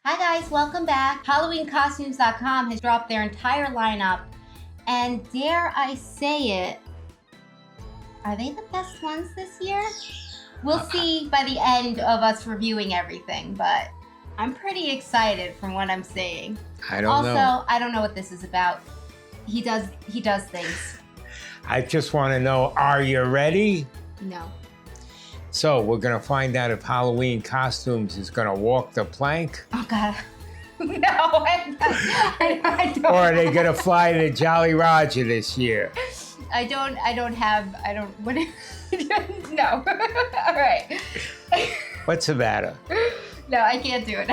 Hi guys, welcome back. HalloweenCostumes.com has dropped their entire lineup, and dare I say it, are they the best ones this year? We'll see by the end of us reviewing everything, but I'm pretty excited from what I'm seeing. I don't know. Also, I don't know what this is about. He does things. I just want to know, are you ready? No. So we're going to find out if Halloween Costumes is going to walk the plank. Oh God. No, I don't. Or are they going to fly to Jolly Roger this year? What? No. All right. What's the matter? No, I can't do it.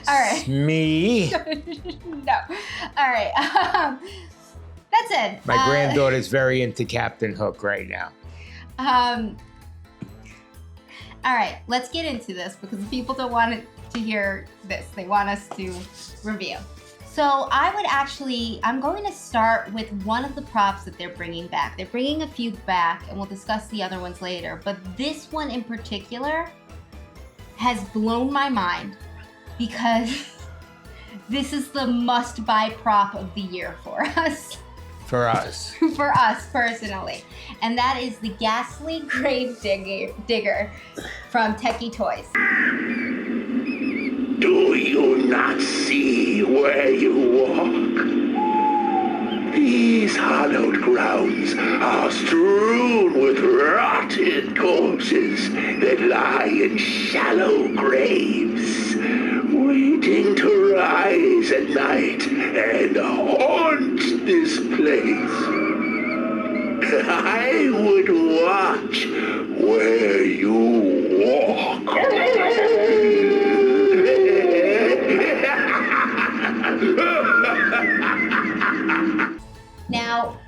All right. Me? No. All right. That's it. My granddaughter's very into Captain Hook right now. All right, let's get into this because people don't want to hear this. They want us to review. So I'm going to start with one of the props that they're bringing back. They're bringing a few back, and we'll discuss the other ones later. But this one in particular has blown my mind because this is the must-buy prop of the year for us. For us. For us personally. And that is the Ghastly Grave Digger from Techie Toys. Do you not see where you walk? These hallowed grounds are strewn with rotted corpses that lie in shallow graves, waiting to rise at night and haunt this place. I would watch where you walk. Now,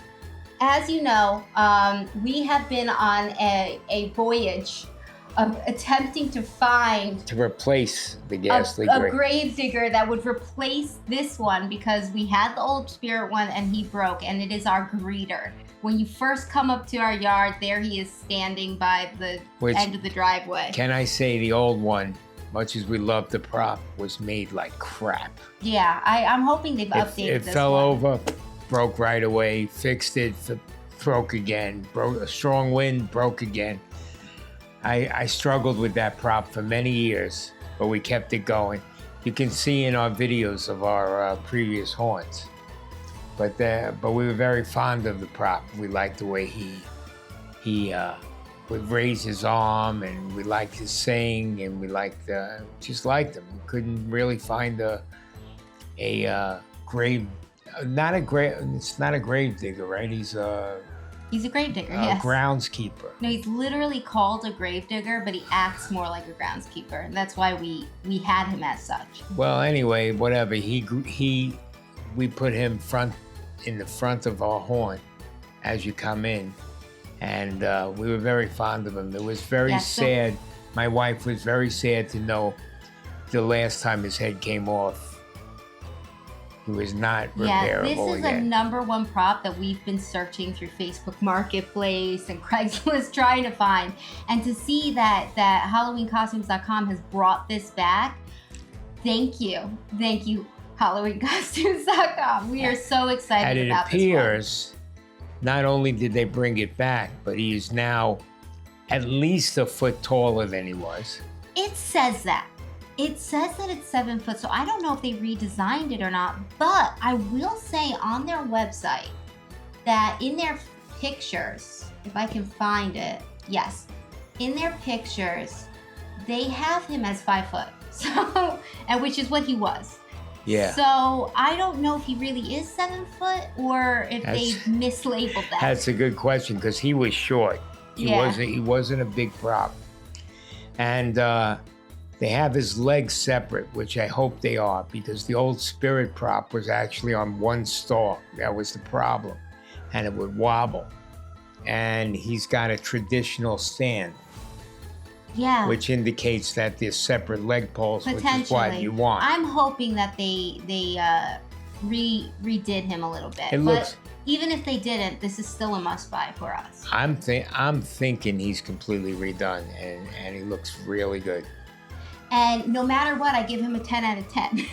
as you know, we have been on a voyage of attempting to find To replace the Ghastly a Grave. grave digger that would replace this one because we had the old spirit one and he broke, and it is our greeter. When you first come up to our yard, there he is standing by the end of the driveway. Can I say the old one, much as we love the prop, was made like crap. Yeah, I'm hoping they've updated It this fell one. over, broke right away, fixed it, broke again, broke a strong wind, broke again. I struggled with that prop for many years, but we kept it going. You can see in our videos of our previous haunts. But we were very fond of the prop. We liked the way he would raise his arm, and we liked his sing, and we just liked him. We couldn't really find a grave. It's not a grave digger, right? He's a grave digger, a yes. groundskeeper. No, he's literally called a grave digger, but he acts more like a groundskeeper, and that's why we had him as such. Well, anyway, whatever. We put him in the front of our haunt as you come in, and we were very fond of him. It was very sad. My wife was very sad to know the last time his head came off, he was not repairable Yeah, this is again. a number one prop that we've been searching through Facebook Marketplace and Craigslist trying to find. And to see that HalloweenCostumes.com has brought this back, thank you, HalloweenCostumes.com. We are so excited about this one. And it appears, not only did they bring it back, but he is now at least a foot taller than he was. It says that. It says that it's 7 foot, so I don't know if they redesigned it or not, but I will say on their website that in their pictures, if I can find it, yes, in their pictures, they have him as 5 foot, so, and which is what he was. Yeah. So I don't know if he really is 7 foot or if they mislabeled that. That's a good question because he was short. He wasn't a big prop, and they have his legs separate, which I hope they are, because the old spirit prop was actually on one stalk. That was the problem, and it would wobble. And he's got a traditional stand, which indicates that there's separate leg poles, which is what you want. I'm hoping that they redid him a little bit. But even if they didn't, this is still a must-buy for us. I'm thinking he's completely redone, and he looks really good. And no matter what, I give him a 10 out of 10.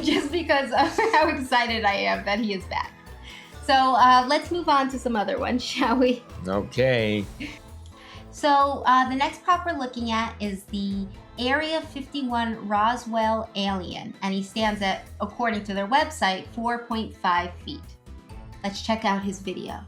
Just because of how excited I am that he is back. So let's move on to some other ones, shall we? Okay. So the next prop we're looking at is the Area 51 Roswell alien, and he stands at, according to their website, 4.5 feet. Let's check out his video.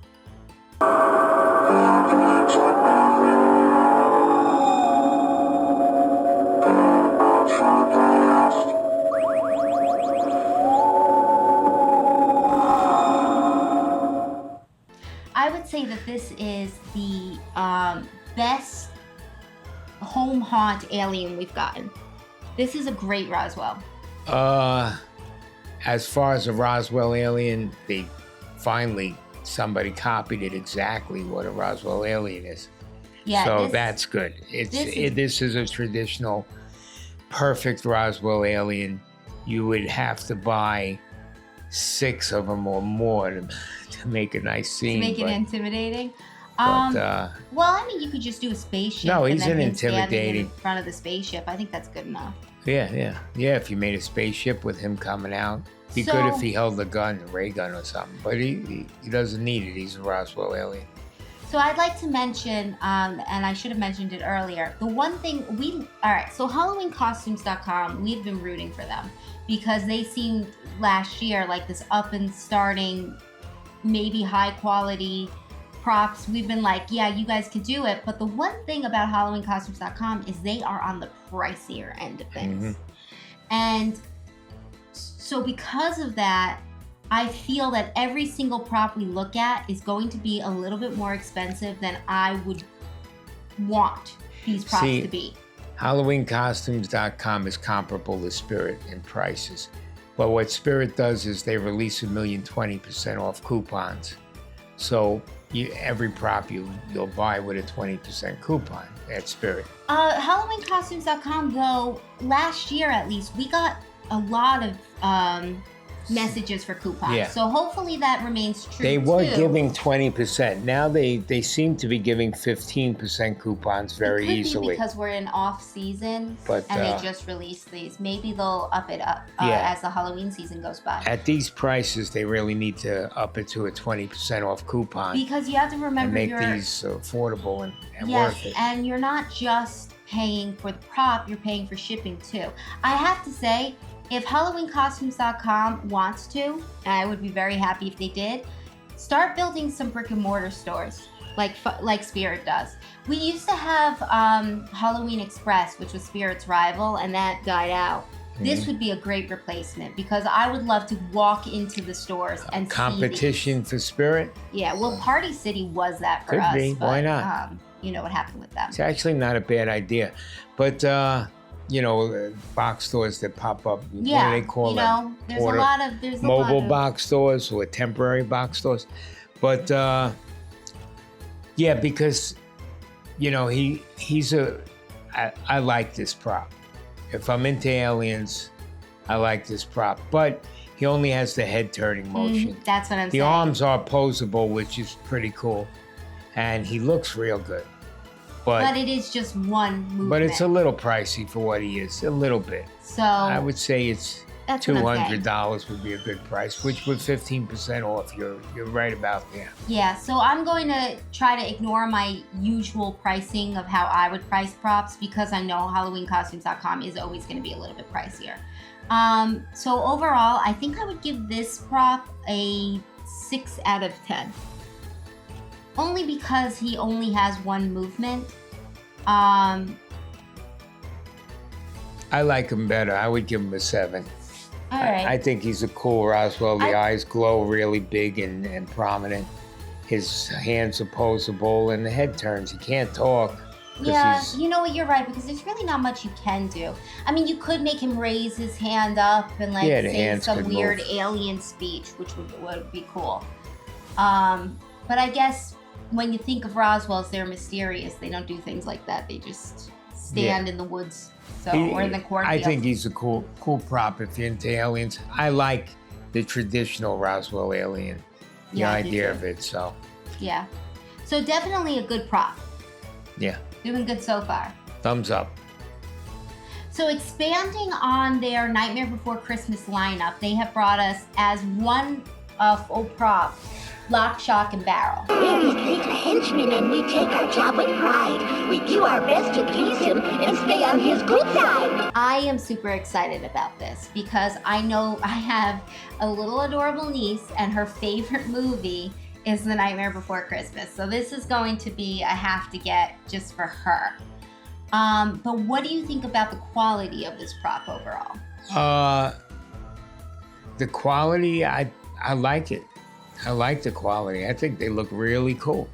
I would say that this is the best home haunt alien we've gotten. This is a great Roswell. As far as a Roswell alien, somebody copied it exactly what a Roswell alien is. Yeah, so that's good. This is a traditional, perfect Roswell alien. You would have to buy 6 of them or more to make a nice scene. To make it intimidating. Well, I mean, you could just do a spaceship. No, he's and then an him standing intimidating. in front of the spaceship. I think that's good enough. Yeah. If you made a spaceship with him coming out, be good if he held a gun, a ray gun or something. But he doesn't need it. He's a Roswell alien. So I'd like to mention, and I should have mentioned it earlier, the one thing so HalloweenCostumes.com, we've been rooting for them because they seemed last year like this up and starting, maybe high quality props. We've been like, yeah, you guys could do it. But the one thing about HalloweenCostumes.com is they are on the pricier end of things. Mm-hmm. And so because of that, I feel that every single prop we look at is going to be a little bit more expensive than I would want these props to be. HalloweenCostumes.com is comparable to Spirit in prices. But what Spirit does is they release 20% off coupons. So every prop you'll buy with a 20% coupon at Spirit. HalloweenCostumes.com, though, last year at least, we got a lot of messages for coupons. Yeah. So hopefully that remains true. They were giving 20%. Now they seem to be giving 15% coupons very easily. Because we're in off season, But, and they just released these. Maybe they'll up it up as the Halloween season goes by. At these prices, they really need to up it to a 20% off coupon. Because you have to remember and make these affordable and yes, worth it. And you're not just paying for the prop, you're paying for shipping too. I have to say, if HalloweenCostumes.com wants to, and I would be very happy if they did, start building some brick and mortar stores like Spirit does. We used to have Halloween Express, which was Spirit's rival, and that died out. This would be a great replacement because I would love to walk into the stores and competition see for Spirit. Yeah, well, Party City was that for Could us. be. But, Why not? You know what happened with them. It's actually not a bad idea, but box stores that pop up. Yeah, what do they call them? There's a lot of mobile box stores or temporary box stores, but because I like this prop. If I'm into aliens, I like this prop, but he only has the head turning motion. That's what I'm saying. The arms are posable, which is pretty cool, and he looks real good. But it is just one movement. But it's a little pricey for what he is, a little bit. So I would say it's that's $200 would be a good price, which with 15% off, you're right about there. Yeah, so I'm going to try to ignore my usual pricing of how I would price props because I know HalloweenCostumes.com is always going to be a little bit pricier. So overall, I think I would give this prop a 6 out of 10. Only because he only has one movement. I like him better. I would give him a 7. All right. I think he's a cool Roswell. The eyes glow really big and prominent. His hands are posable and the head turns. He can't talk. Yeah, you know what? You're right because there's really not much you can do. I mean, you could make him raise his hand up and say some weird alien speech, which would be cool. But I guess when you think of Roswells, they're mysterious. They don't do things like that. They just stand in the woods, or in the cornfield. I think he's a cool prop if you're into aliens. I like the traditional Roswell alien, the idea of it. So yeah, so definitely a good prop. Yeah, doing good so far. Thumbs up. So expanding on their Nightmare Before Christmas lineup, they have brought us as one full prop, Lock, Shock, and Barrel. We're his henchmen and we take our job with pride. We do our best to please him and stay on his good side. I am super excited about this because I know I have a little adorable niece and her favorite movie is The Nightmare Before Christmas. So this is going to be a have to get just for her. But what do you think about the quality of this prop overall? The quality, I like it. I like the quality. I think they look really cool.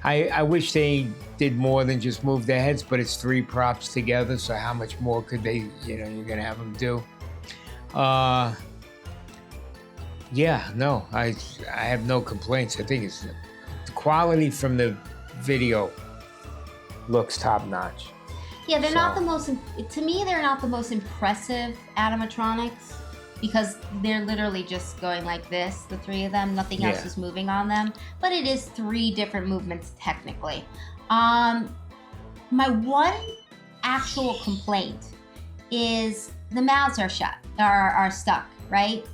I wish they did more than just move their heads, but it's 3 props together, so how much more could they, you're going to have them do? Yeah, no, I have no complaints. I think it's the quality from the video looks top notch. Yeah, they're not the most, to me, they're not the most impressive animatronics because they're literally just going like this, the 3 of them. Nothing else is moving on them. But it is 3 different movements technically. My one actual complaint is the mouths are shut, are stuck, right?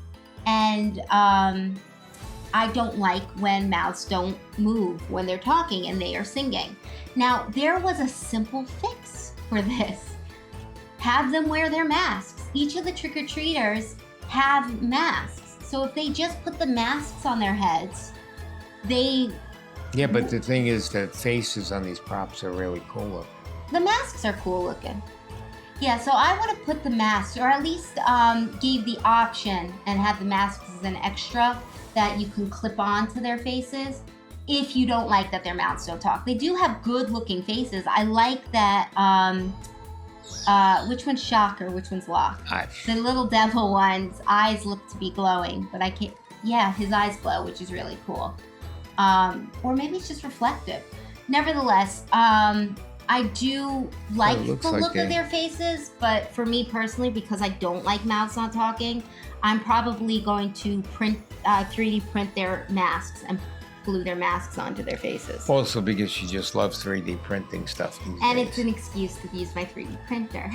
And I don't like when mouths don't move when they're talking and they are singing. Now, there was a simple fix for this. Have them wear their masks. Each of the trick-or-treaters have masks. So if they just put the masks on their heads, they... Yeah, but the thing is the faces on these props are really cool looking. The masks are cool looking. Yeah, so I would have put the masks, or at least gave the option and had the masks as an extra that you can clip on to their faces if you don't like that their mouths don't talk. They do have good looking faces. I like that, which one's Shock or which one's Lock? The little devil one's eyes look to be glowing, but I can't, yeah, his eyes glow, which is really cool. Or maybe it's just reflective. Nevertheless, I do like the look of their faces, but for me personally, because I don't like mouths not talking, I'm probably going to 3D print their masks and glue their masks onto their faces. Also because she just loves 3D printing stuff these days. It's an excuse to use my 3D printer.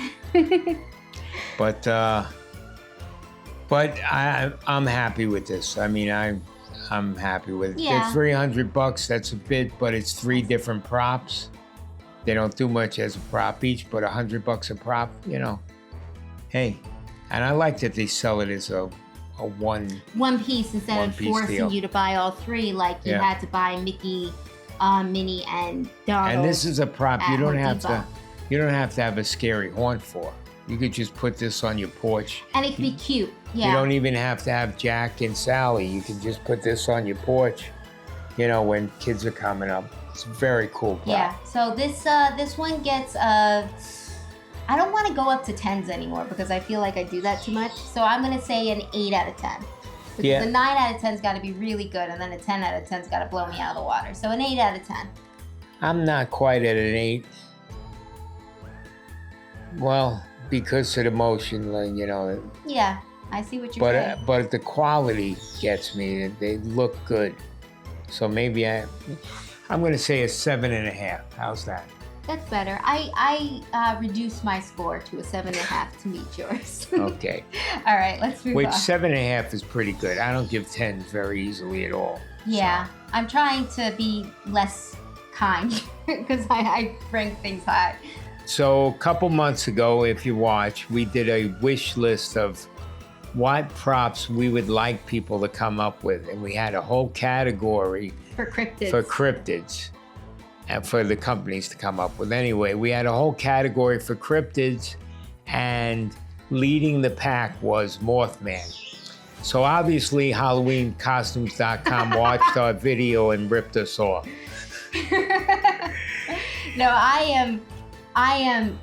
But I'm happy with this. I mean, I'm happy with it. Yeah. They're $300, that's a bit, but it's 3 different props. They don't do much as a prop each, but $100 a prop, you know. Hey, and I like that they sell it as a one piece instead of forcing you to buy all 3 like you had to buy Mickey, Minnie, and Donald. And this is a prop you don't have to have a scary horn for. You could just put this on your porch. And it could be cute. Yeah. You don't even have to have Jack and Sally. You can just put this on your porch, you know, when kids are coming up. It's a very cool prop. Yeah, so this one gets I don't want to go up to 10s anymore because I feel like I do that too much. So I'm going to say an 8 out of 10. Because the 9 out of 10's got to be really good, and then a 10 out of 10's got to blow me out of the water. So an 8 out of 10. I'm not quite at an 8. Well, because of the motion, you know. Yeah, I see what you're saying. But the quality gets me. They look good. So maybe I'm going to say a 7.5. How's that? That's better. I reduced my score to a 7.5 to meet yours. Okay. All right, let's move on. Which 7.5 is pretty good. I don't give 10s very easily at all. Yeah, so. I'm trying to be less kind because I rank things high. So a couple months ago, if you watch, we did a wish list of what props we would like people to come up with. And we had a whole category for cryptids and for the companies to come up with. Anyway, we had a whole category for cryptids, and leading the pack was Mothman. So obviously HalloweenCostumes.com watched our video and ripped us off. No, I am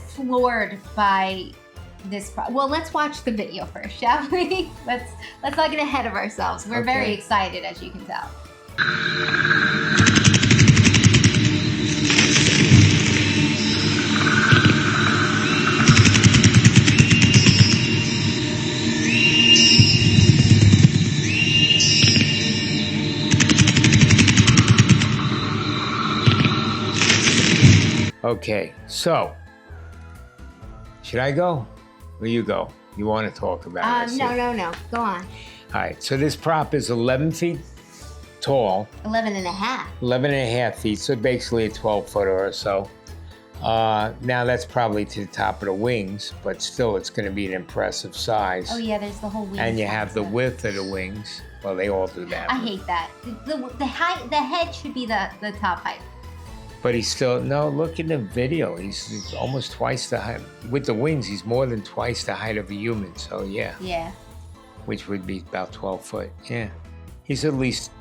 floored by this. Well, let's watch the video first, shall we? Let's not get ahead of ourselves. We're very excited, as you can tell. Okay, so Should I go? Or you go? You want to talk about it? I see. No. Go on. All right. So this prop is 11 feet tall. 11 and a half. 11 and a half feet. So basically a 12-footer or so. Now that's probably to the top of the wings, but still it's going to be an impressive size. Oh yeah, there's the whole wing. And you have the width of the wings. Well, they all do that. I hate that. The height, the head should be the top height. But he's still, no, look in the video. He's almost twice the height. With the wings, he's more than twice the height of a human. So yeah. Yeah. Which would be about 12 foot. Yeah. He's at least,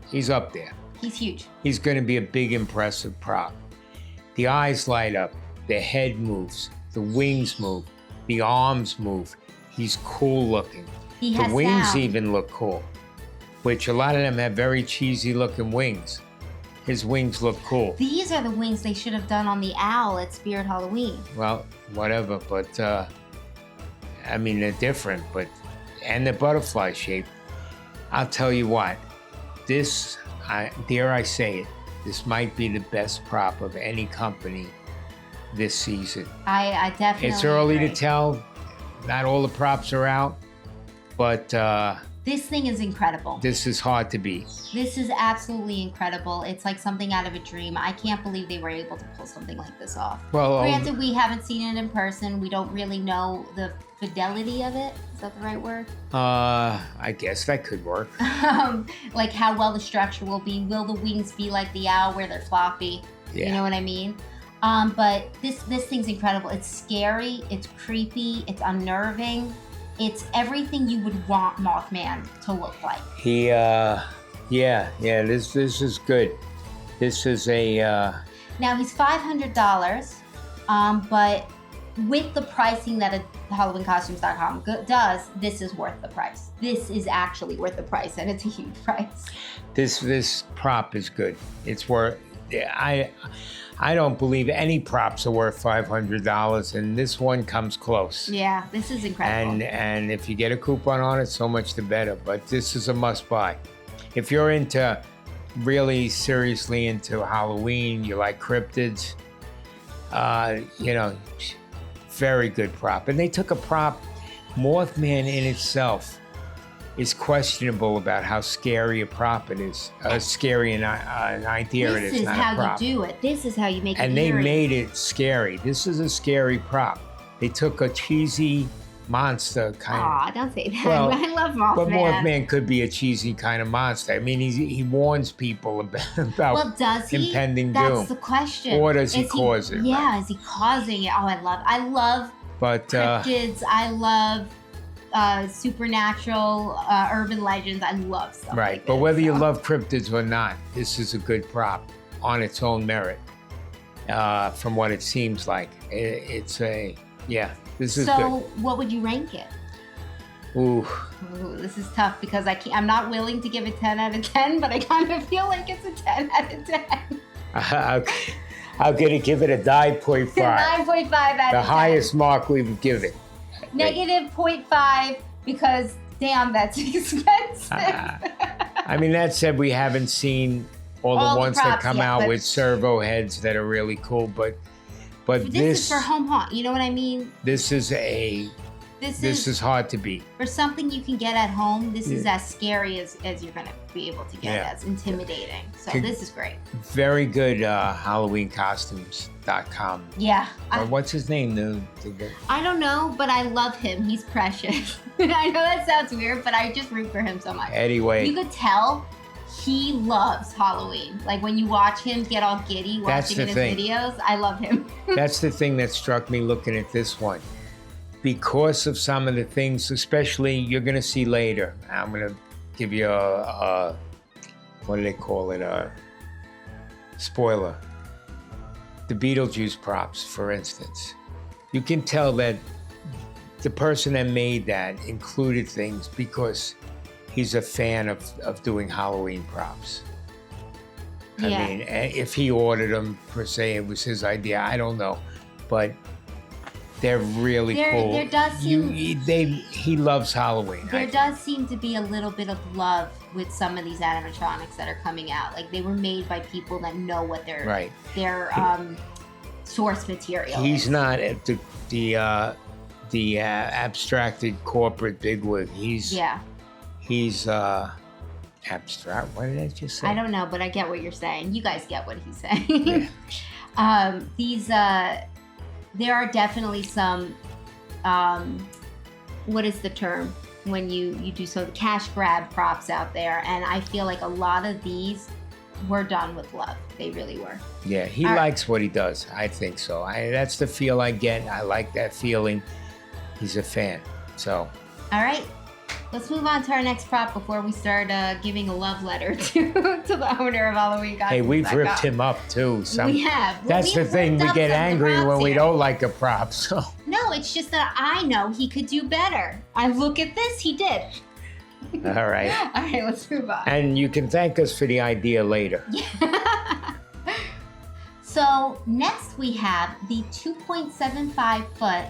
he's up there. He's huge. He's going to be a big, impressive prop. The eyes light up, the head moves, the wings move, the arms move. He's cool looking. He The has wings sound. even look cool, which a lot of them have very cheesy looking wings. His wings look cool. These are the wings they should have done on the owl at Spirit Halloween. Well, whatever, but I mean, they're different, but, and the butterfly shape. I'll tell you what, this, dare I say it, this might be the best prop of any company this season. I definitely It's early agree. to tell. Not all the props are out, but This thing is incredible. this is hard to beat. This is absolutely incredible. It's like something out of a dream. I can't believe they were able to pull something like this off. Well, Granted, we haven't seen it in person. We don't really know the fidelity of it. Is that the right word? I guess that could work. Like how well the structure will be. Will the wings be like the owl where they're floppy? Yeah. You know what I mean? But this thing's incredible. It's scary. It's creepy. It's unnerving. It's everything you would want Mothman to look like. He, this is good. This is a, Now he's $500, but with the pricing that HalloweenCostumes.com does, this is worth the price. This is actually worth the price, and it's a huge price. this prop is good. It's worth, I don't believe any props are worth $500, and this one comes close. Yeah, this is incredible. And if you get a coupon on it, so much the better. But this is a must buy. If you're into, really seriously into Halloween, you like cryptids, very good prop. And they took a prop, Mothman in itself is questionable about how scary a prop it is, scary an idea it this is, is not how a prop. you do it. This is how you make it And they eerie. made it scary. This is a scary prop. They took a cheesy monster kind of. Aw, don't say that. Well, I love Mothman. But Mothman could be a cheesy kind of monster. I mean, he warns people about Well, does he? impending That's doom. the question. Or does he cause it, Yeah, right? is he causing it? Oh, I love But cryptids. I love supernatural urban legends. I love stuff right. like But this, whether you so. love cryptids or not, this is a good prop on its own merit. From what it seems like, this is So, what would you rank it? good. Ooh. Ooh, this is tough because I'm not willing to give it 10 out of 10, but I kind of feel like it's a 10 out of 10. I'm gonna give it a 9.5. 9.5 out The of 10. highest mark we've given. Negative 0.5 because, damn, that's expensive. I mean, that said, we haven't seen all All the the ones that props come yet, out but- with servo heads that are really cool, but This is for home haunt. You know what I mean? this is This is hard to beat. for something you can get at home. This is as scary as you're gonna be able to get. Yeah. As intimidating. So Could- this is great. Very good HalloweenCostumes.com. Yeah. Or what's his name? I don't know, but I love him. He's precious. I know that sounds weird, but I just root for him so much. Anyway, You could tell he loves Halloween. Like when you watch him get all giddy That's watching the his thing. videos, I love him. that's the thing that struck me looking at this one. Because of some of the things, especially you're going to see later. I'm going to give you a what do they call it? A spoiler. The Beetlejuice props, for instance. You can tell that the person that made that included things because he's a fan of doing Halloween props. Yeah. I mean, if he ordered them, per se, it was his idea. I don't know. But they're really cool. There does seem He loves Halloween. there does seem to be a little bit of love with some of these animatronics that are coming out. Like they were made by people that know what they're Right. they're source material. He's is. not at the abstracted corporate bigwig. He's abstract. What did I just say? I don't know, but I get what you're saying. You guys get what he's saying. Yeah. There are definitely some, what is the term when you do so, the cash grab props out there, and I feel like a lot of these were done with love. They really were. Yeah, he likes what he does. I think so. That's the feel I get. I like that feeling. He's a fan. So. All right. Let's move on to our next prop before we start giving a love letter to the owner of Halloween Costumes. Hey, we've ripped him up too. We have. Well, That's the thing. We get angry when we don't like a prop. So. No, it's just that I know he could do better. I look at this, he did. All right. All right, let's move on. And you can thank us for the idea later. Yeah. So next we have the 2.75 foot,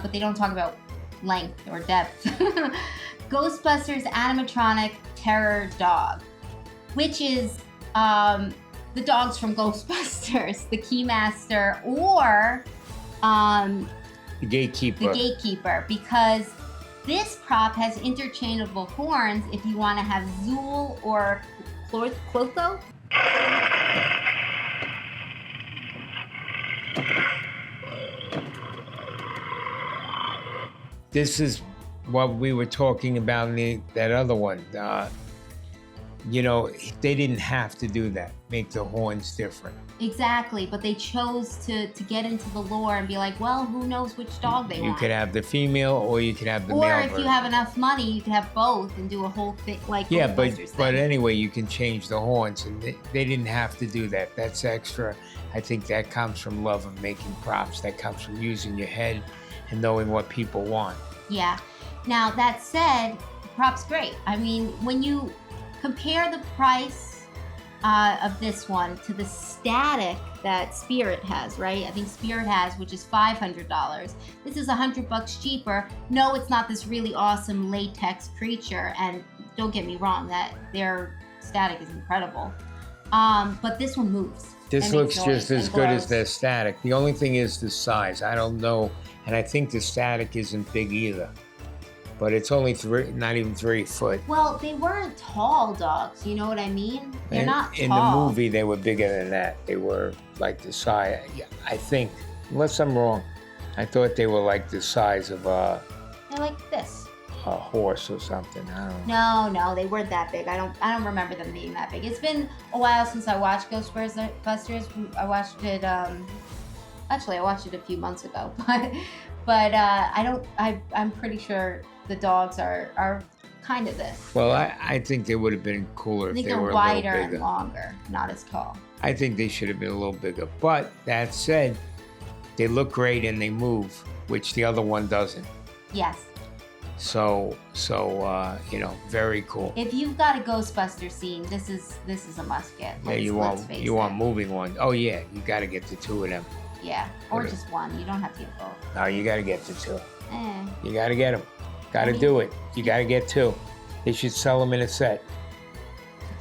but they don't talk about length or depth, Ghostbusters animatronic terror dog, which is the dogs from Ghostbusters, the Keymaster or The Gatekeeper. the Gatekeeper, because this prop has interchangeable horns if you want to have Zool or Clotho. This is what we were talking about in that other one. They didn't have to do that, make the horns different. Exactly, but they chose to get into the lore and be like, well, who knows which dog they You want. could have the female or you could have the or male if version. you have enough money, you could have both and do a whole thing like Yeah, Ghostbusters but thing. anyway, you can change the horns, and they didn't have to do that. That's extra. I think that comes from love of making props. That comes from using your head and knowing what people want. Yeah. Now, that said, the prop's great. I mean, when you compare the price of this one to the static that Spirit has, right? I think Spirit has, which is $500. This is $100 cheaper. No, it's not this really awesome latex creature, and don't get me wrong, that their static is incredible. But this one moves. This and looks makes just noise as and good as glows. their static. The only thing is the size. I don't know, and I think the static isn't big either. But it's only not even 3 foot. Well, they weren't tall dogs. You know what I mean? They're not tall. In the movie, they were bigger than that. They were like the size. I think, unless I'm wrong, I thought they were like the size of They're like this. a horse or something. I don't know. No, they weren't that big. I don't remember them being that big. It's been a while since I watched Ghostbusters. I watched it. Actually, I watched it a few months ago, but I'm pretty sure the dogs are kind of this. Well, I think they would have been cooler I if think they they're were a wider little and bigger. longer, not as tall. I think they should have been a little bigger. But that said, they look great and they move, which the other one doesn't. Yes. So very cool. If you've got a Ghostbuster scene, this is a must get. Yeah, you want moving one. Oh yeah, you got to get the 2 of them. Yeah, or Okay. just one. You don't have to get both. No, you got to get the 2. Eh. You got to get them. Got to do it. You got to get 2. They should sell them in a set.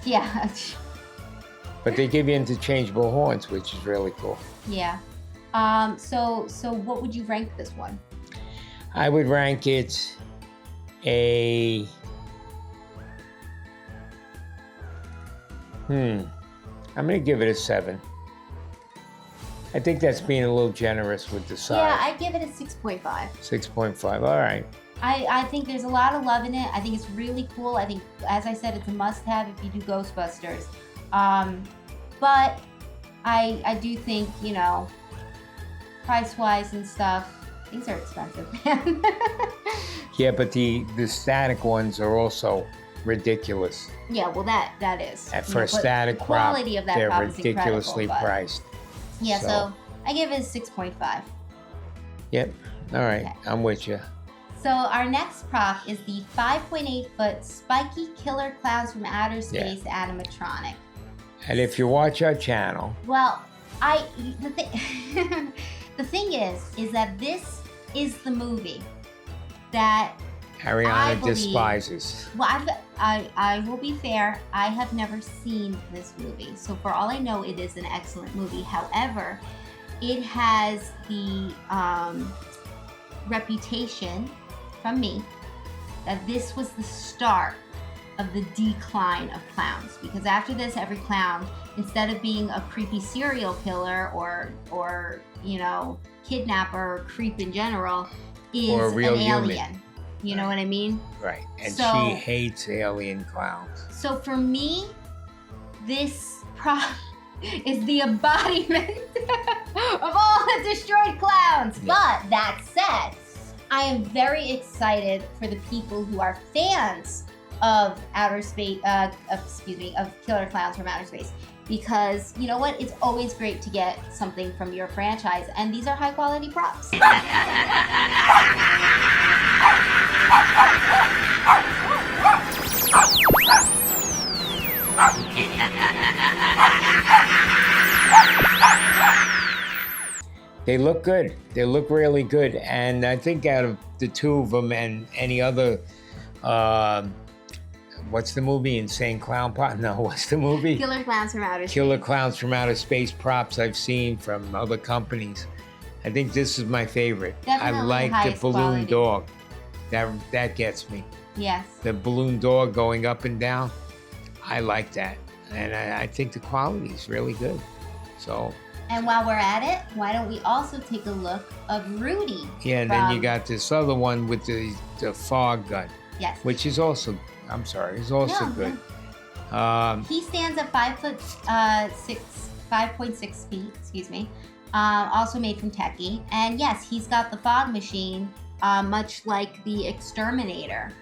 Yeah. But they give you interchangeable horns, which is really cool. Yeah. So what would you rank this one? I would rank it a... I'm going to give it a 7. I think that's being a little generous with the size. Yeah, I give it a 6.5. 6.5. All right. I think there's a lot of love in it. I think it's really cool. I think, as I said, it's a must-have if you do Ghostbusters. But I do think, price-wise and stuff, things are expensive. Yeah, but the static ones are also ridiculous. Yeah, well, that is. For a but static the prop, quality of that they're prop is ridiculously incredible, but- priced. Yeah, So- so I give it a 6.5. Yep. All right. Okay. I'm with you. So our next prop is the 5.8-foot spiky killer clowns from outer space animatronic. And if you watch our channel, Well, the thing is that this is the movie that I Ariana believe- despises. well, I will be fair. I have never seen this movie, so for all I know, it is an excellent movie. However, it has the reputation from me that this was the start of the decline of clowns, because after this, every clown, instead of being a creepy serial killer or you know, kidnapper or creep in general, is Or a real an human. alien. You know what I mean? Right. And So- she hates alien clowns. So for me, this prop is the embodiment of all the destroyed clowns. Yeah. But that said, I am very excited for the people who are fans of outer space, of Killer Clowns from Outer Space, because you know what? It's always great to get something from your franchise, and these are high quality props. They look good. They look really good. And I think out of the two of them and any other, what's the movie? Insane Clown Pot? No, what's the movie? Killer Clowns from Outer Space. Killer Clowns from Outer Space props I've seen from other companies. I think this is my favorite. Definitely I like the highest balloon quality. dog. That gets me. Yes. The balloon dog going up and down. I like that. And I think the quality is really good. So, And while we're at it, why don't we also take a look of Rudy? yeah, and then you from- got this other one with the fog gun, Yes. which is also, I'm sorry, is also No, good. He stands at 5'6" feet, excuse me. Also made from Techie. And yes, he's got the fog machine, much like the Exterminator.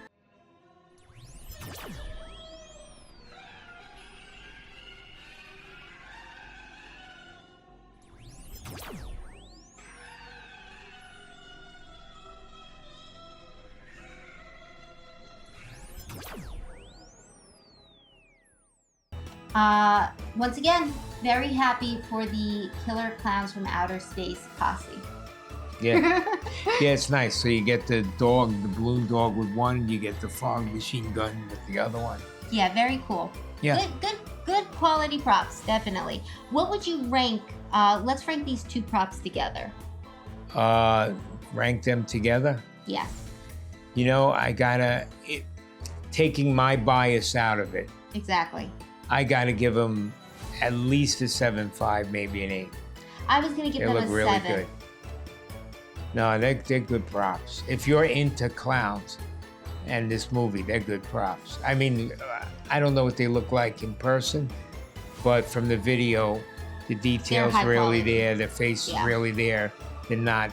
Once again, very happy for the Killer Clowns from Outer Space posse. Yeah, yeah, it's nice. So you get the dog, the balloon dog with one, you get the fog machine gun with the other one. Yeah, very cool. Yeah. Good quality props, definitely. What would you rank? Let's rank these two props together. Rank them together. Yes, You know, taking my bias out of it, exactly. I gotta give them at least a 7.5, maybe an 8. I was gonna give They them look a really 7. good. No, they're good props. If you're into clowns and this movie, they're good props. I mean, I don't know what they look like in person, but from the video, the details high really quality. there, their face is Yeah. really there. They're not,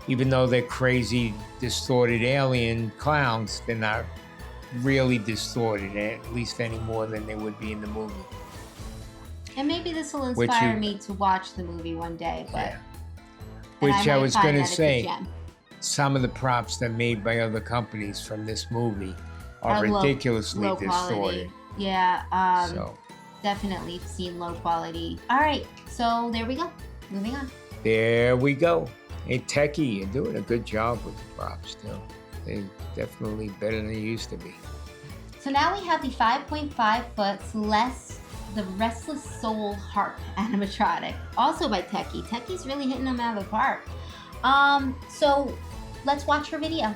even though they're crazy, distorted alien clowns, they're not really distorted, at least any more than they would be in the movie. And maybe this will Which inspire you- me to watch the movie one day. But Yeah. and Which I might was find gonna that it's a say, gem. some of the props that are made by other companies from this movie are Low- ridiculously low distorted. quality. Yeah, So definitely seen low quality. All right, so there we go. Moving on. there we go. Hey, Techie, you're doing a good job with the props too. They're definitely better than they used to be. So now we have the 5.5 foot Celeste, the Restless Soul Harp animatronic, also by Techie. Techie's really hitting them out of the park. So let's watch her video.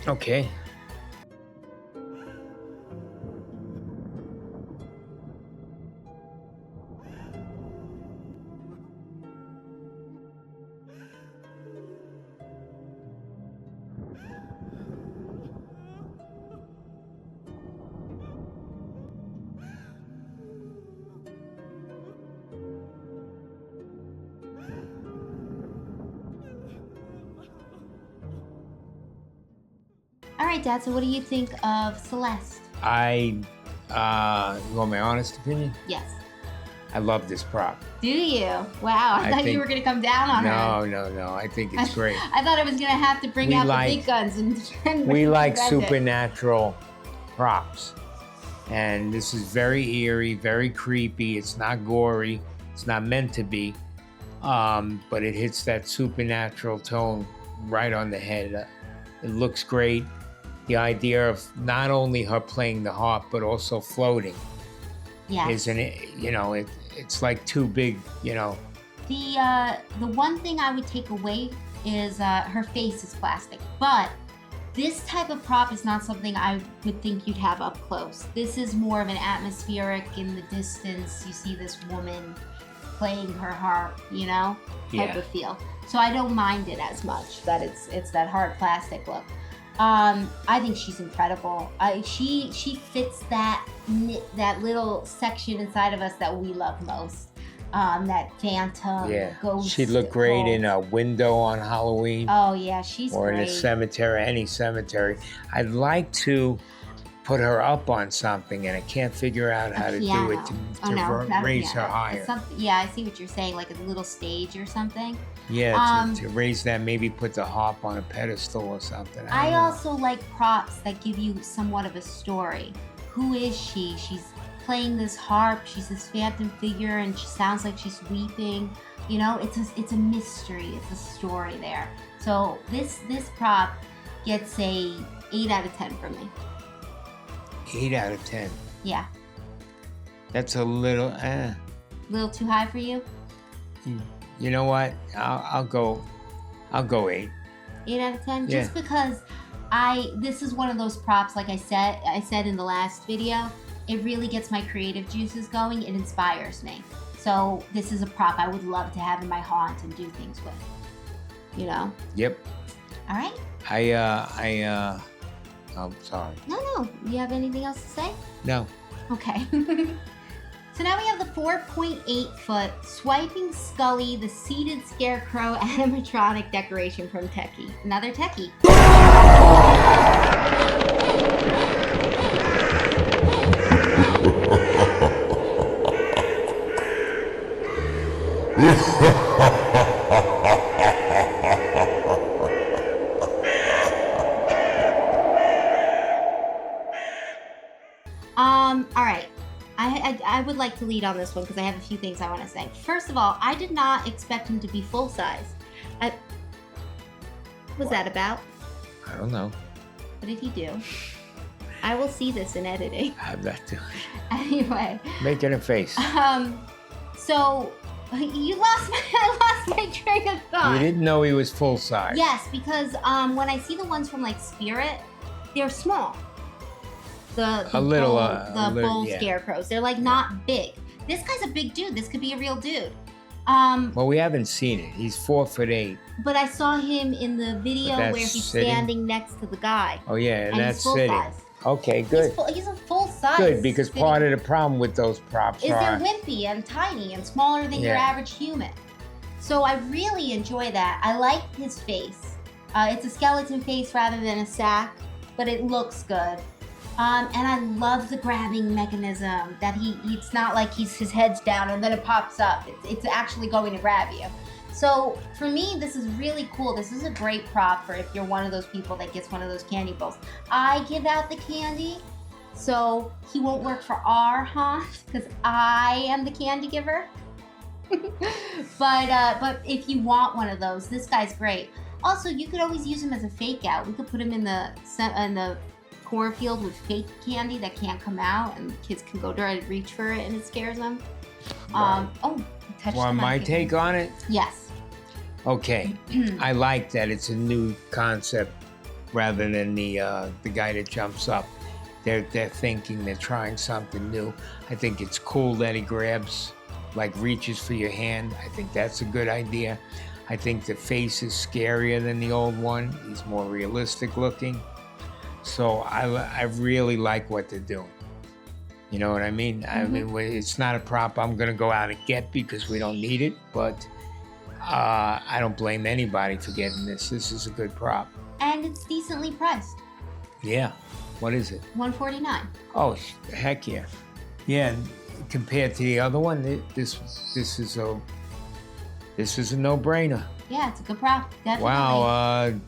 Okay. All right, Dad, so what do you think of Celeste? You want my honest opinion? Yes. I love this prop. Do you? Wow, I I thought you think- were going to come down on her. No. I think it's great. I thought I was going to have to bring We out like- the big guns and We like defend it. supernatural props. And this is very eerie, very creepy. It's not gory. It's not meant to be. But it hits that supernatural tone right on the head. It looks great. The idea of not only her playing the harp, but also floating. Yes. Isn't it? You know, it's like two big, The one thing I would take away is her face is plastic, but this type of prop is not something I would think you'd have up close. This is more of an atmospheric in the distance. You see this woman playing her harp, you know, type of feel. So I don't mind it as much that it's that hard plastic look. I think she's incredible. She fits that little section inside of us that we love most. That phantom ghost. She'd look great in a window on Halloween. Oh yeah, she's or great. in a cemetery, any cemetery. I'd like to put her up on something, and I can't figure out how to do it to raise her higher. Yeah, I see what you're saying, like a little stage or something. Yeah, to raise that, maybe put the harp on a pedestal or something. I also like props that give you somewhat of a story. Who is she? She's playing this harp. She's this phantom figure, and she sounds like she's weeping. You know, it's a mystery. It's a story there. So this prop gets a 8 out of 10 from me. 8 out of 10. Yeah. That's a little. A little too high for you? You know what? I'll go 8. 8 out of 10? Yeah. Just because this is one of those props, like I said in the last video, it really gets my creative juices going. It inspires me. So this is a prop I would love to have in my haunt and do things with. You know? Yep. All right. I'm sorry. No. You have anything else to say? No. Okay. So now we have the 4.8-foot Swiping Scully, the seated scarecrow animatronic decoration from Techie. Another Techie. All right. I would like to lead on this one because I have a few things I want to say. First of all, I did not expect him to be full size. What was that about? I don't know. What did he do? I will see this in editing. I'm not doing it. Anyway. Making a face. So I lost my train of thought. You didn't know he was full size. Yes, because when I see the ones from like Spirit, they're small. The bull scarecrows. They're like not big. This guy's a big dude. This could be a real dude. Well, we haven't seen it. He's 4'8". But I saw him in the video where he's standing next to the guy. Oh yeah, and that's he's full sitting. size. Okay, good. He's a full size. Good, because part of the problem with those props is they're wimpy and tiny and smaller than your average human. So I really enjoy that. I like his face. It's a skeleton face rather than a sack, but it looks good. And I love the grabbing mechanism that it's not like his head's down and then it pops up. It's actually going to grab you. So for me, this is really cool. This is a great prop for if you're one of those people that gets one of those candy bowls. I give out the candy, so he won't work for our haunt because I am the candy giver. But if you want one of those, this guy's great. Also, you could always use him as a fake out. We could put him in the cornfield with fake candy that can't come out, and kids can go try to reach for it, and it scares them. Want my take on it? Yes. Okay, I like that it's a new concept rather than the guy that jumps up. They're thinking, they're trying something new. I think it's cool that he grabs, like reaches for your hand. I think that's a good idea. I think the face is scarier than the old one. He's more realistic looking. So I really like what they're doing. You know what I mean? I mean, it's not a prop I'm going to go out and get because we don't need it, but I don't blame anybody for getting this. This is a good prop. And it's decently priced. Yeah. What is it? $149. Oh, heck yeah. Yeah, compared to the other one, this is a no-brainer. Yeah, it's a good prop. Definitely. Wow.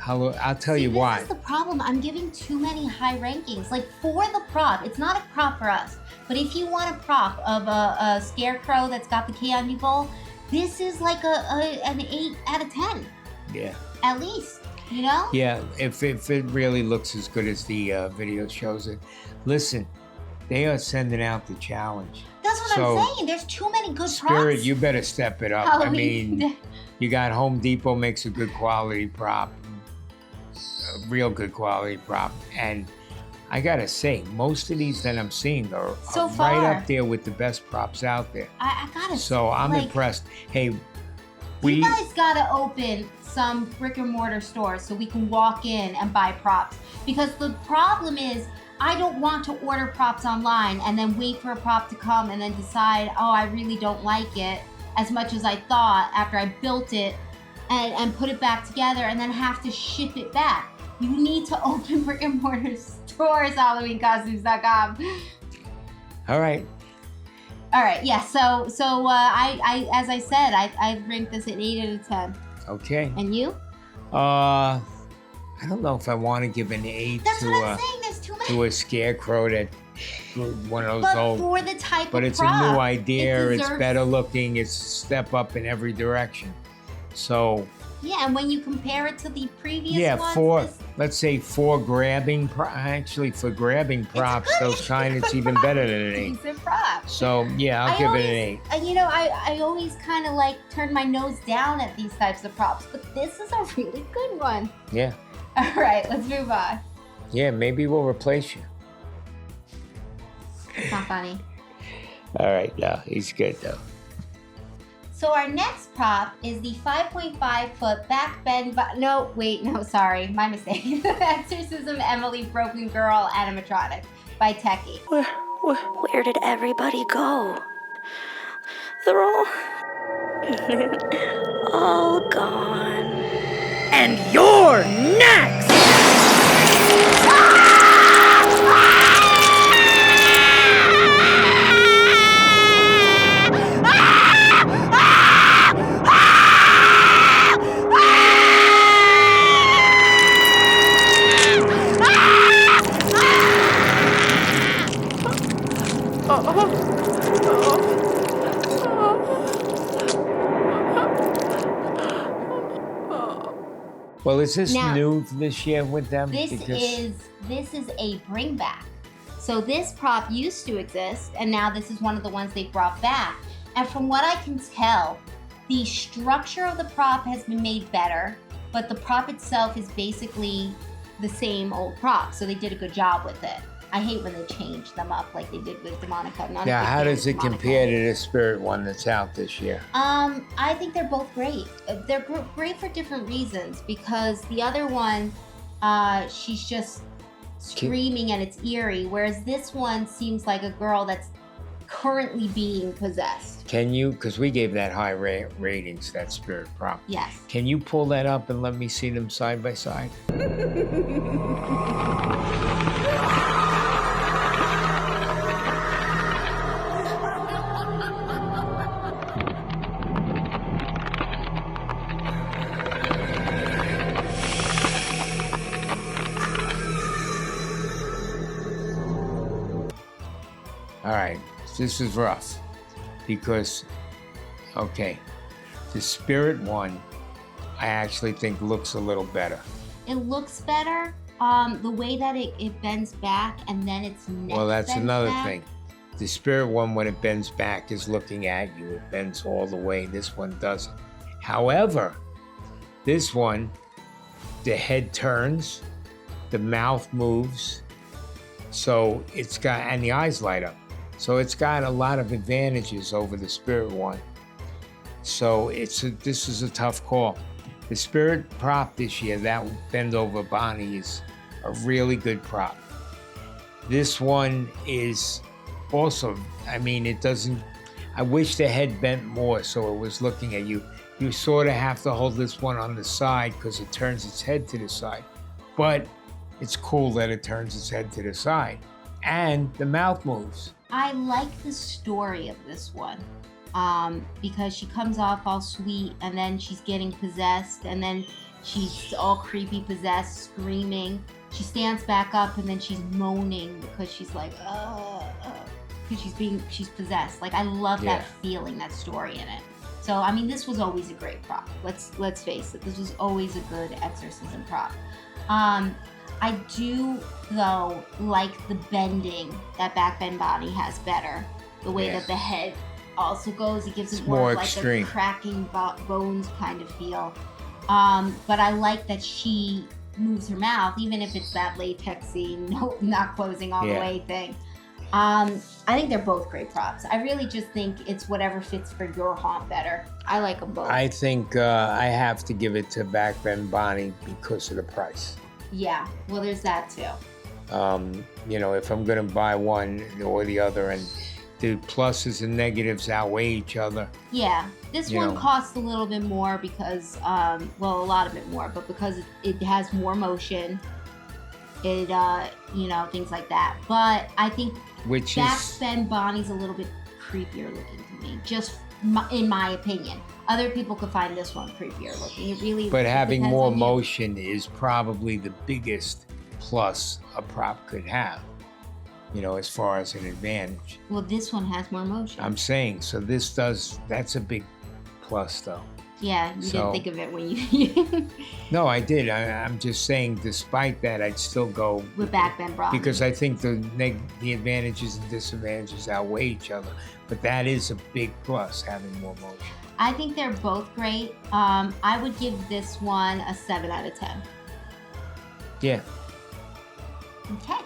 I'll tell you why. This is the problem. I'm giving too many high rankings. Like for the prop, it's not a prop for us. But if you want a prop of a scarecrow that's got the candy bowl, this is like an 8 out of 10. Yeah. At least, you know? Yeah, if it really looks as good as the video shows it. Listen, they are sending out the challenge. The that's what So, I'm saying. There's too many good Spirit, props. you better step it up. Halloween. I mean, you got Home Depot makes a good quality prop, a real good quality prop. And I gotta say, most of these that I'm seeing are So right far. up there with the best props out there. I gotta So I'm like, impressed. Hey, You guys gotta open some brick and mortar stores so we can walk in and buy props. Because the problem is, I don't want to order props online and then wait for a prop to come and then decide, oh, I really don't like it as much as I thought after I built it and put it back together and then have to ship it back. You need to open brick and mortar stores, HalloweenCostumes.com. all right. All right, yeah. So I as I said, I ranked this at 8 out of 10. Okay. And you? I don't know if I want to give an 8 That's to what I'm saying. There's too many. to a scarecrow that one of those But old. for the type But of it's prop, a new idea. it It's deserves- better looking. It's a step up in every direction. So Yeah, and when you compare it to the previous yeah, ones, let's say for grabbing. Actually, for grabbing props, those kind, it's even better than an 8. decent prop. So yeah, I'll give it an 8. You know, I always kind of like turn my nose down at these types of props, but this is a really good one. Yeah, All right, let's move on. yeah. Maybe we'll replace you. It's not funny. All right, no, he's good though. So our next prop is the 5.5 foot back bend. No, sorry, my mistake. Exorcism Emily Broken Girl animatronic by Techie. Where did everybody go? They're all gone. And you're next! Well, is this Now, new this year with them? This is a bring back. So this prop used to exist, and now this is one of the ones they brought back. And from what I can tell, the structure of the prop has been made better, but the prop itself is basically the same old prop. So they did a good job with it. I hate when they change them up like they did with Demonica. Not a Now, big how fan does of it Demonica. compare to the Spirit one that's out this year? I think they're both great. They're great for different reasons because the other one, she's just screaming and it's eerie, whereas this one seems like a girl that's currently being possessed. Can you, because we gave that high ratings, that Spirit prop. Yes. Can you pull that up and let me see them side by side? All right, this is rough because, okay, the Spirit one, I actually think looks a little better. It looks better. The way that it bends back and then its neck Well, that's bends another back. thing. The Spirit one, when it bends back, is looking at you. It bends all the way. This one doesn't. However, this one, the head turns, the mouth moves, so it's got, and the eyes light up. So it's got a lot of advantages over the Spirit one. So this is a tough call. The Spirit prop this year, that bend over Bonnie, is a really good prop. This one is also, I mean, it doesn't, I wish the head bent more so it was looking at you. You sort of have to hold this one on the side because it turns its head to the side. But it's cool that it turns its head to the side. And the mouth moves. I like the story of this one because she comes off all sweet and then she's getting possessed and then she's all creepy possessed, screaming. She stands back up and then she's moaning because she's like, because she's possessed. Like I love that feeling, that story in it. So I mean, this was always a great prop. Let's face it, this was always a good exorcism prop. I do, though, like the bending that Back Bend Bonnie has better. the way Yeah. that the head also goes. It gives it It's more more of like extreme. a cracking bones kind of feel. But I like that she moves her mouth, even if it's that latexy, no, not closing all the Yeah. way thing. I think they're both great props. I really just think it's whatever fits for your haunt better. I like them both. I think I have to give it to Back Ben Bonnie because of the price. Yeah, well, there's that too. If I'm going to buy one or the other, and the pluses and negatives outweigh each other. Yeah, this You one know. costs a little bit more because, a lot of it more, but because it has more motion, it, things like that. But I think Which Back is, Ben Bonnie's a little bit creepier looking to me, just in my opinion. Other people could find this one creepier looking. It really. but having depends more on you. motion is probably the biggest plus a prop could have, as far as an advantage. Well, this one has more motion. I'm saying, so that's a big plus though. Yeah, you So- didn't think of it when you No, I did. I'm just saying, despite that, I'd still go with Back Ben Bonnie. because I think the advantages and disadvantages outweigh each other. But that is a big plus, having more motion. I think they're both great. I would give this one a 7 out of 10. Yeah. Okay.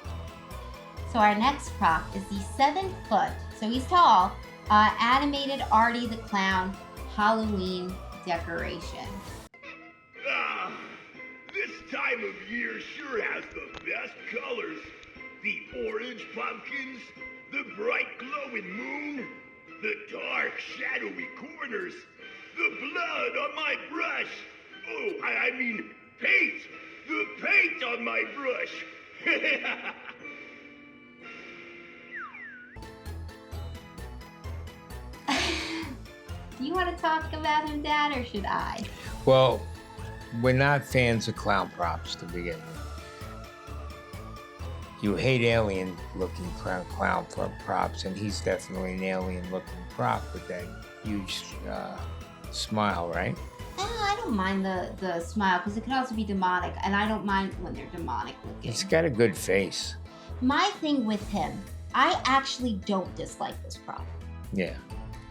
So our next prop is the 7-foot, so he's tall, animated Artie the Clown Halloween decoration. Ah, this time of year sure has the best colors. The orange pumpkins, the bright glowing moon, the dark shadowy corners, the blood on my brush. Oh, I mean paint. The paint on my brush. Do you want to talk about him, Dad, or should I? Well, we're not fans of clown props to begin with. You hate alien-looking clown props, and he's definitely an alien-looking prop with that huge smile, right? I don't mind the smile because it could also be demonic, and I don't mind when they're demonic looking. He's got a good face. My thing with him, I actually don't dislike this prop. Yeah.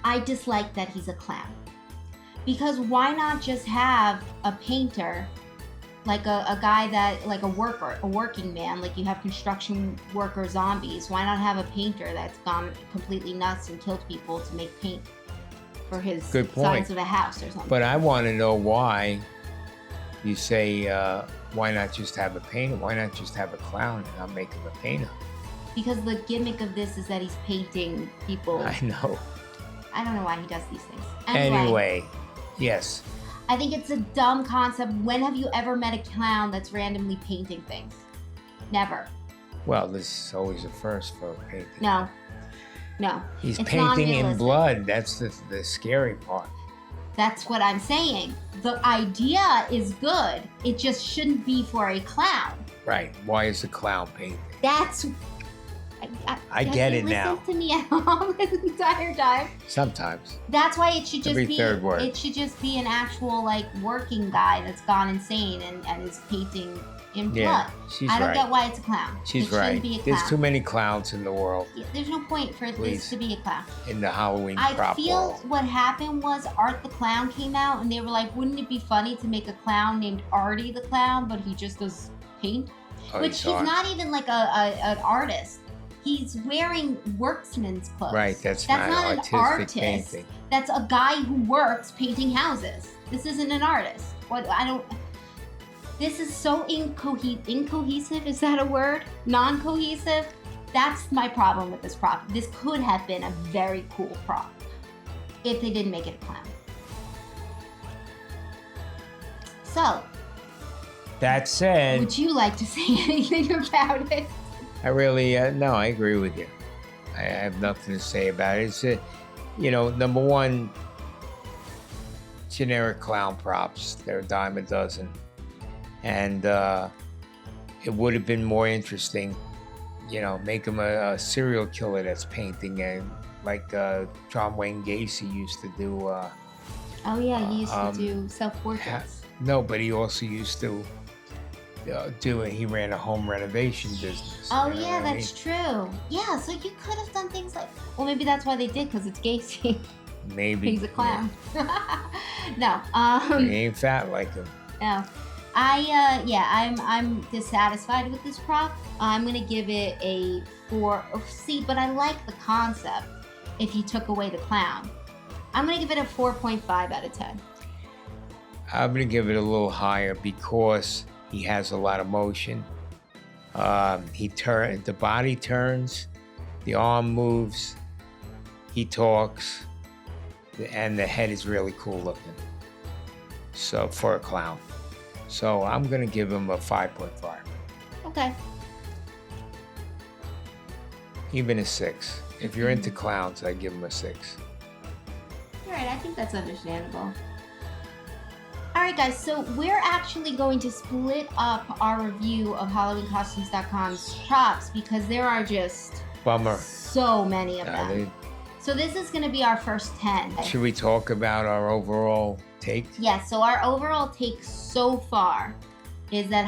I dislike that he's a clown. Because why not just have a painter, like a guy that, like a working man, like you have construction worker zombies. Why not have a painter that's gone completely nuts and killed people to make paint for his Good point. sides of a house or something? But I want to know why you say, why not just have a painter? Why not just have a clown and not make him a painter? Because the gimmick of this is that he's painting people. I know. I don't know why he does these things. Anyway, yes. I think it's a dumb concept. When have you ever met a clown that's randomly painting things? Never. Well, this is always a first for painting. No. He's It's painting in non-realistic. blood. That's the scary part. That's what I'm saying. The idea is good. It just shouldn't be for a clown. Right. Why is the clown painting? That's. I get it now. Listen to me at home this entire time. Sometimes. That's why it should just Every be. third word. It should just be an actual working guy that's gone insane and is painting in blood. Yeah, she's I don't right. get why it's a clown. She's it shouldn't right. Be a There's clown. too many clowns in the world, Yeah, there's no point for Please. this to be a clown. in the Halloween I prop feel world. what happened was Art the Clown came out and they were like, wouldn't it be funny to make a clown named Artie the Clown, but he just does paint? Oh, Which you saw he's it? not even like an artist. He's wearing workman's clothes. Right, that's not not an artistic artist. painting. That's a guy who works painting houses. This isn't an artist. This is so incohesive, is that a word? Non-cohesive? That's my problem with this prop. This could have been a very cool prop if they didn't make it a clown. So, That said, would you like to say anything about it? I really, no, I agree with you. I have nothing to say about it. It's, number one, generic clown props. They're a dime a dozen. And it would have been more interesting, make him a serial killer that's painting, and like John Wayne Gacy used to do. Oh yeah, he used to Um, do self-portraits. No, but he also used to he ran a home renovation business. Oh you know yeah, what I that's true. Yeah, so you could have done things like, well, maybe that's why they did, because it's Gacy. mean? Maybe. He's a clown. No, He ain't fat like him. no. I'm dissatisfied with this prop. I'm gonna give it a 4. Oh, see, but I like the concept. If you took away the clown, I'm gonna give it a 4.5 out of 10. I'm gonna give it a little higher because he has a lot of motion. The body turns, the arm moves, he talks, and the head is really cool looking. So for a clown. So I'm gonna give him a 5.5. Okay. Even a 6. If you're into clowns, I give him a 6. All right, I think that's understandable. All right, guys, so we're actually going to split up our review of HalloweenCostumes.com's props because there are just Bummer. so many of them. So this is going to be our first 10. Should we talk about our overall take? Yeah, so our overall take so far is that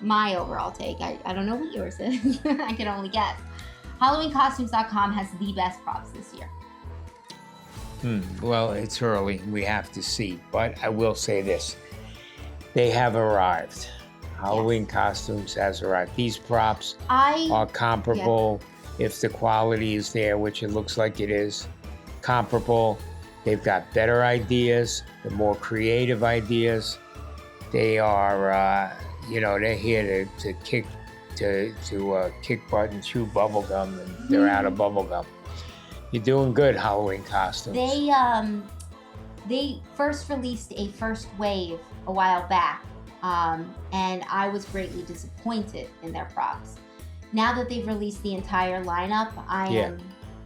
my overall take, I don't know what yours is. I can only guess. HalloweenCostumes.com has the best props this year. Well, it's early. We have to see. But I will say this. They have arrived. Halloween Costumes has arrived. These props are comparable if the quality is there, which it looks like it is. Comparable. They've got better ideas, the more creative ideas. They are, they're here to kick butt and chew bubble gum, and they're out of bubble gum. You're doing good, Halloween Costumes. They first released a first wave a while back, and I was greatly disappointed in their props. Now that they've released the entire lineup,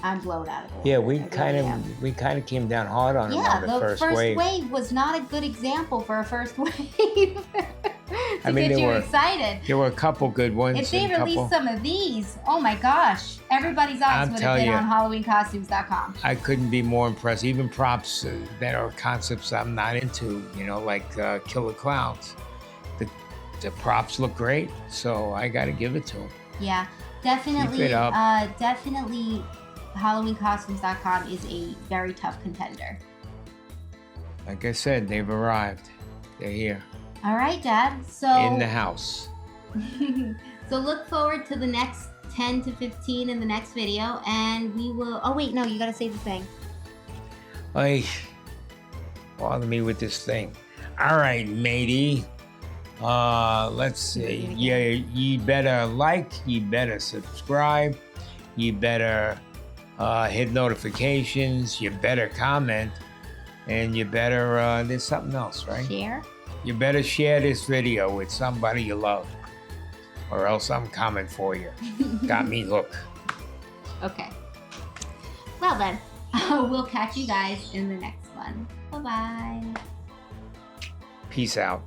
I'm blown out of it. Yeah, we kind of came down hard on them on the first wave. The first wave was not a good example for a first wave. to mean, get you excited. There were a couple good ones. If they released some of these, oh my gosh, everybody's eyes would have been on HalloweenCostumes.com. I couldn't be more impressed. Even props that are concepts I'm not into, like Killer Clowns. The props look great, so I got to give it to them. Yeah, definitely. Keep it up. Definitely, HalloweenCostumes.com is a very tough contender. Like I said, they've arrived. They're here. All right, Dad. So in the house. So look forward to the next 10 to 15 in the next video, and we will. Oh wait, no, you gotta say the thing. Hey, bother me with this thing. All right, matey. Let's see. Yeah, you better like, you better subscribe, you better hit notifications, you better comment, and you better, there's something else, right? Share. You better share this video with somebody you love, or else I'm coming for you. Got me hooked. Okay. Well then, we'll catch you guys in the next one. Bye-bye. Peace out.